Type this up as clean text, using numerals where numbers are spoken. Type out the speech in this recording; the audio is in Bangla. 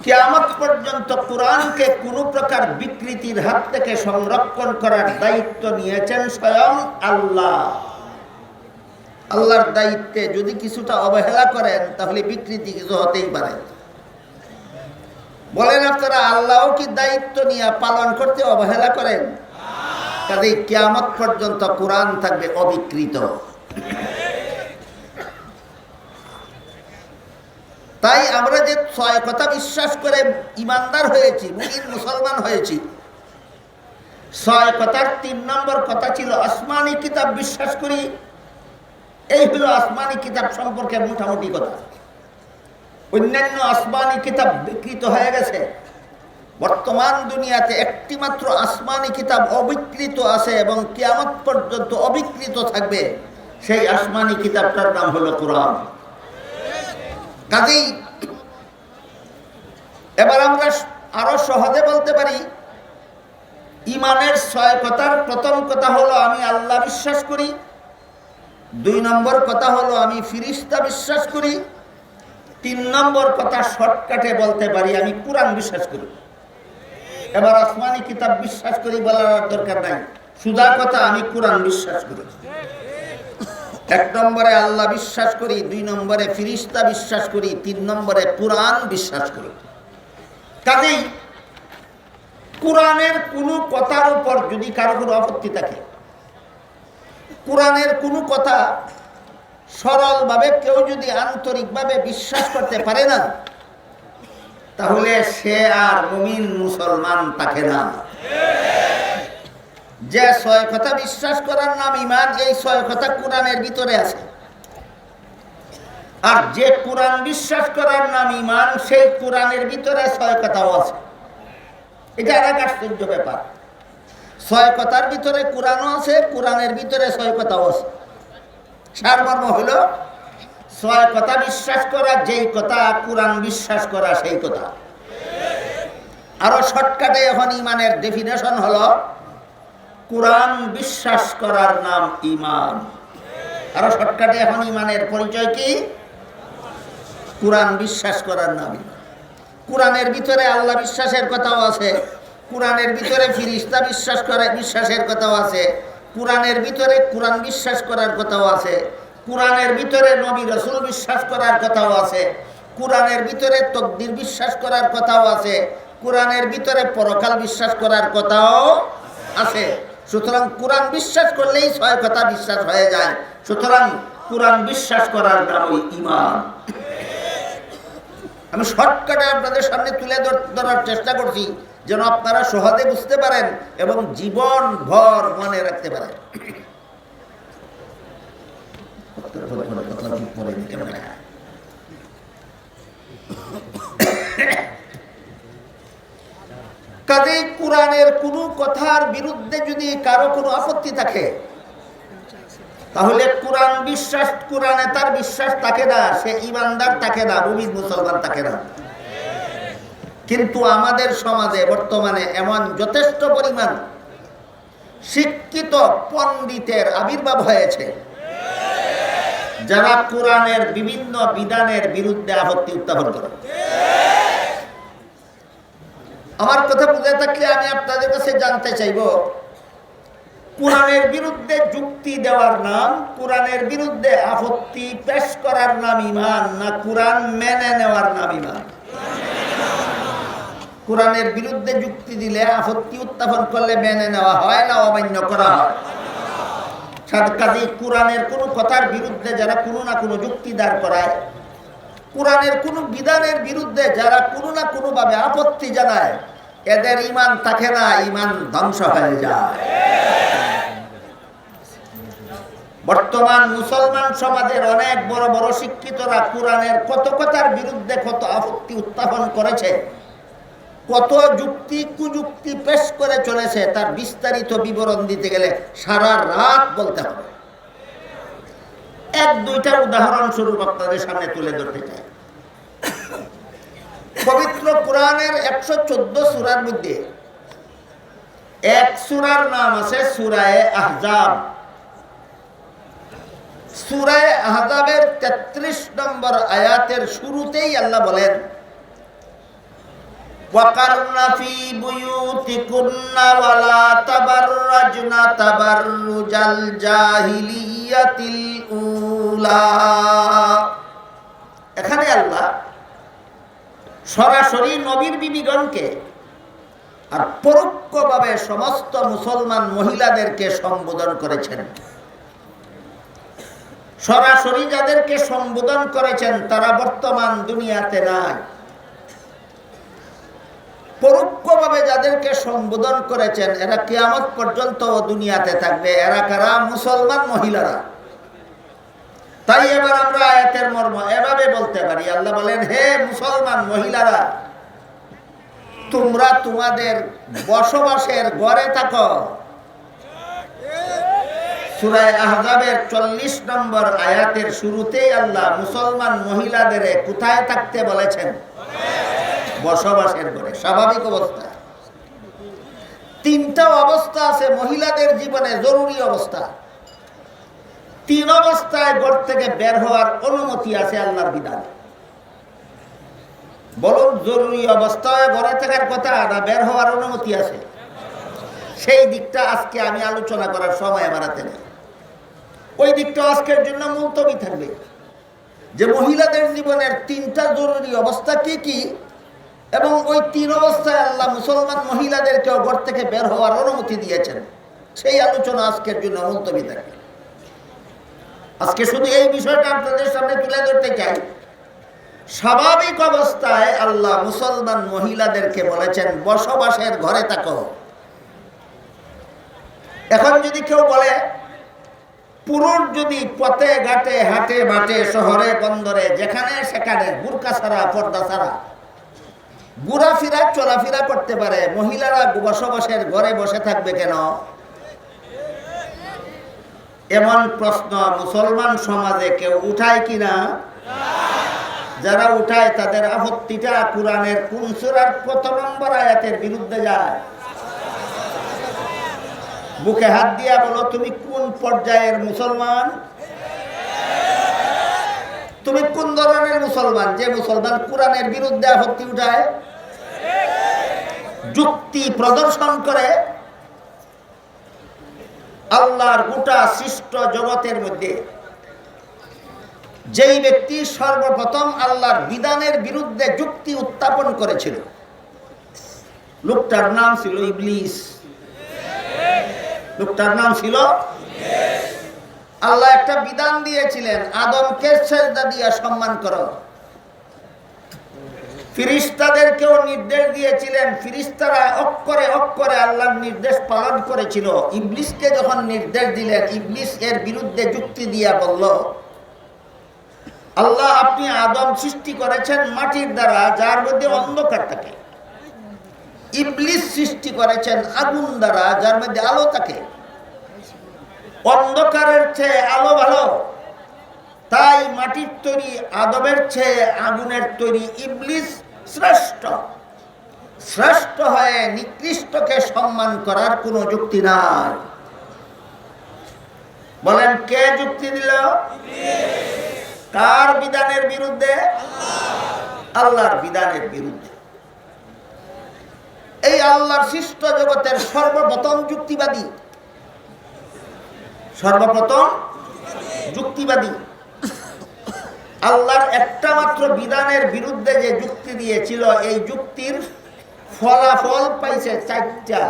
কিয়ামত পর্যন্ত কোরআনকে কোনো প্রকার বিকৃতির হাত থেকে সংরক্ষণ করার দায়িত্ব নিয়েছেন স্বয়ং আল্লাহ। আল্লাহর দায়িত্বে যদি কিছুটা অবহেলা করেন তাহলে বিকৃতি কিছু হতেই পারে। বলেন আপনারা, আল্লাহও কি দায়িত্ব নিয়ে পালন করতে অবহেলা করেন? কাজেই কিয়ামত পর্যন্ত কোরআন থাকবে অবিকৃত। তাই আমরা যে 6 কথা বিশ্বাস করে ইমানদার হয়েছি, মুমিন মুসলমান হয়েছি, 6 কথার 3 নম্বর কথা ছিল আসমানি কিতাব বিশ্বাস করি। এই হলো আসমানি কিতাব সম্পর্কে মোটামুটি কথা। অন্যান্য আসমানি কিতাব বিকৃত হয়ে গেছে। বর্তমান দুনিয়াতে একটি মাত্র আসমানি কিতাব অবিকৃত আছে এবং কিয়ামত পর্যন্ত অবিকৃত থাকবে। সেই আসমানি কিতাবটার নাম হলো কোরআন। কাজেই এবার আমরা আরো সহজে বলতে পারি, ইমানের 6 কথার প্রথম কথা হলো আমি আল্লাহ বিশ্বাস করি। 2 নম্বর কথা হলো আমি ফিরিস্তা বিশ্বাস করি। 3 নম্বর কথা শর্টকাটে বলতে পারি আমি কোরআন বিশ্বাস করি। এবার আসমানি কিতাব বিশ্বাস করি বলার দরকার নাই, সুদা কথা আমি কোরআন বিশ্বাস করি। 1 নম্বরে আল্লাহ বিশ্বাস করি, 2 নম্বরে ফিরিস্তা বিশ্বাস করি, 3 নম্বরে কোরআন বিশ্বাস করি। কাজেই কোরআনের কোনো কথার উপর যদি কারো কোনো আপত্তি থাকে, কোরআনের কোনো কথা সরলভাবে কেউ যদি আন্তরিকভাবে বিশ্বাস করতে পারে না, তাহলে সে আর মুমিন মুসলমান থাকে না। যে 6 কথা বিশ্বাস করার নাম ঈমান, এই 6 কথা কোরআনের ভিতরে আছে। আর যে কোরআন বিশ্বাস করার নাম ঈমান, সেই কোরআনের ভিতরে 6 কথাও আছে। এটা এক আশ্চর্য ব্যাপার। 6 কথার ভিতরে কোরআনও আছে, কোরআনের ভিতরে 6 কথাও আছে। সারমর্ম হলো 6 কথা বিশ্বাস করা যেই কথা, কোরআন বিশ্বাস করা সেই কথা। আরো শর্টকাটে এখন ঈমানের ডেফিনেশন হলো কোরআন বিশ্বাস করার নাম ঈমান। আরো শর্টকাটে এখন ঈমানের পরিচয় কি? কোরআন বিশ্বাস করার নাম ঈমান। কোরআনের ভিতরে আল্লাহ বিশ্বাসের কথাও আছে, কোরআনের ভিতরে ফিরিস্তা বিশ্বাসের কথাও আছে, কোরআনের ভিতরে কোরআন বিশ্বাস করার কথাও আছে, কোরআনের ভিতরে নবী রাসূল বিশ্বাস করার কথাও আছে, কোরআনের ভিতরে তাকদীর বিশ্বাস করার কথাও আছে, কোরআনের ভিতরে পরকাল বিশ্বাস করার কথাও আছে। সুতরাং কোরআন বিশ্বাস করলেই 6 কথা বিশ্বাস হয়ে যায়। সুতরাং কোরআন বিশ্বাস করার নামই ঈমান। আমি শর্টকাটে আপনাদের সামনে তুলে ধরার চেষ্টা করছি যেন আপনারা সহজে বুঝতে পারেন এবং জীবন ভর মনে রাখতে পারেন। কাজেই কোরআনের কোনো কথার বিরুদ্ধে যদি কারো কোনো আপত্তি থাকে, তাহলে কোরআন বিশ্বাস, কোরআনে তার বিশ্বাস থাকে না, সে ঈমানদার থাকে না, মুমিন মুসলমান থাকে না। কিন্তু আমাদের সমাজে বর্তমানে এমন যথেষ্ট পরিমাণ শিক্ষিত পণ্ডিতের আবির্ভাব হয়েছে যারা কোরআনের বিভিন্ন বিধানের বিরুদ্ধে আপত্তি উত্থাপন করে। আমার কথা বুঝে থাকলে আমি আপনাদের কাছে জানতে চাইব, কোরআনের বিরুদ্ধে যুক্তি দেওয়ার নাম, কোরআনের বিরুদ্ধে আপত্তি পেশ করার নাম ঈমান, না কোরআন মেনে নেওয়ার নাম ঈমান? কোরআনের বিরুদ্ধে যুক্তি দিলে, আপত্তি উত্থাপন করলে মেনে নেওয়া হয় না অমান্য করা হয়? কাজেই কোরআনের কোনো কথার বিরুদ্ধে যারা কোনো না কোনো যুক্তি দাঁড় করায়, কোরআনের কোনো বিধানের বিরুদ্ধে যারা কোনো না কোনো ভাবে আপত্তি জানায়, এদের ঈমান থাকে না, ঈমান ধ্বংস হয়ে যায়। বর্তমান মুসলমান সমাজের অনেক বড় বড় শিক্ষিতরা কোরআনের কত কথার বিরুদ্ধে কত আপত্তি উত্থাপন করেছে, কত যুক্তি কুযুক্তি পেশ করে চলেছে, তার বিস্তারিত বিবরণ দিতে গেলে সারা রাত বলতে হবে। 1-2টা উদাহরণ স্বরূপ আপনাদের সামনে তুলে ধরতে চাই। পবিত্র কোরআনের 114 সূরার মধ্যে এক সূরার নাম আছে সূরায়ে আহজাব। সূরায়ে আহজাবের 33 নম্বর আয়াতের শুরুতেই আল্লাহ বলেন, ওয়াকারনা ফি বুয়ুতিকুন্না ওয়ালা তাবাররাজনা তাবাররুজাল জাহিলিয়াতিল উলা। এখানে আল্লাহ সরাসরি নবীর বিবিগণকে আর পরোক্ষভাবে সমস্ত মুসলমান মহিলাদেরকে সম্বোধন করেছেন। সরাসরি যাদেরকে সম্বোধন করেছেন তারা বর্তমান দুনিয়াতে নাই। পরোক্ষভাবে যাদেরকে সম্বোধন করেছেন এরা কিয়ামত পর্যন্ত দুনিয়াতে থাকবে। এরা কারা? মুসলমান মহিলারা। তাই এবার আমরা আয়াতের মর্ম এভাবে বলতে পারি, আল্লাহ বলেন, হে মুসলমান মহিলারা, তোমরা তোমাদের বসবাসের ঘরে থাকো। সূরা আহজাবের 40 নম্বর আয়াতের শুরুতেই আল্লাহ মুসলমান মহিলাদের কোথায় থাকতে বলেছেন? বসবাসের ঘরে, স্বাভাবিক অবস্থা। তিনটা অবস্থা আছে মহিলাদের জীবনে, জরুরি অবস্থা। তিন অবস্থায় ঘর থেকে বের হওয়ার অনুমতি আছে আল্লাহর বিধানে। বলুন, জরুরি অবস্থায় ঘরে থাকার কথা না বের হওয়ার অনুমতি আছে? সেই দিকটা আজকে আমি আলোচনা করার সময় আমার হাতে নেই। ওই দিকটা আজকের জন্য মুলতবি থাকবে, যে মহিলাদের জীবনের তিনটা জরুরি অবস্থা কি কি, এবং ওই তিন অবস্থায় আল্লাহ মুসলমান মহিলাদেরকেও ঘর থেকে বের হওয়ার অনুমতি দিয়েছেন। সেই আলোচনা আজকের জন্য মুলতবি থাকবে। আজকে শুধু এই বিষয়টা আপনাদের সামনে তুলে ধরতে চাই। স্বাভাবিক অবস্থায় আল্লাহ মুসলমান মহিলাদেরকে বলেছেন বসবাসের ঘরে থাকো। এখন যদি কেউ বলে পুরুষ যদি পথে ঘাটে হাটে বাটে শহরে বন্দরে যেখানে সেখানে বুরকা ছাড়া পর্দা ছাড়া ঘোরাফেরা চলাফেরা করতে পারে, মহিলারা বসবাসের ঘরে বসে থাকবে কেন? এমন প্রশ্ন মুসলমান সমাজে কেউ উঠায় কিনা? যারা উঠায় তাদের আপত্তিটা কোরআনের কোন সূরার কত নম্বর আয়াতের বিরুদ্ধে যায়? বুকে হাত দিয়া বলো, তুমি কোন পর্যায়ের মুসলমান? তুমি কোন ধরনের মুসলমান যে মুসলমান কোরআনের বিরুদ্ধে আপত্তি উঠায়, যুক্তি প্রদর্শন করে? আল্লাহর গোটা সৃষ্ট জগতের মধ্যে যেই ব্যক্তি সর্বপ্রথম আল্লাহর বিধানের বিরুদ্ধে যুক্তি উত্থাপন করেছিল, লোকটার নাম ছিল ইবলিস। লোকটার নাম ছিল আল্লাহ একটা বিধান দিয়েছিলেন, আদমকে সেজদা দিয়া সম্মান করো। ফিরিস্তাদেরকেও নির্দেশ দিয়েছিলেন, ফিরিস্তারা অক্ষরে অক্ষরে আল্লাহর নির্দেশ পালন করেছিল। ইবলিসকে যখন নির্দেশ দিলেন, ইবলিস এর বিরুদ্ধে যুক্তি দিয়া বলল, আল্লাহ আপনি আদম সৃষ্টি করেছেন মাটির দ্বারা যার মধ্যে অন্ধকার থাকে, ইবলিস সৃষ্টি করেছেন আগুন দ্বারা যার মধ্যে আলো থাকে। অন্ধকারের চেয়ে আলো ভালো, তাই মাটির তৈরি আদমের চেয়ে আগুনের তৈরি ইবলিস শ্রেষ্ঠ। শ্রেষ্ঠ হয়ে নিকৃষ্টকে সম্মান করার কোনো যুক্তি নাই। বলেন, কে যুক্তি দিল? কার বিধানের বিরুদ্ধে? আল্লাহর বিধানের বিরুদ্ধে। এই আল্লাহর সৃষ্ট জগতের সর্বপ্রথম যুক্তিবাদী, সর্বপ্রথম যুক্তিবাদী আল্লাহর একটা মাত্র বিধানের বিরুদ্ধে যে যুক্তি দিয়েছিল, এই যুক্তির ফলাফল পাইছে চারটা।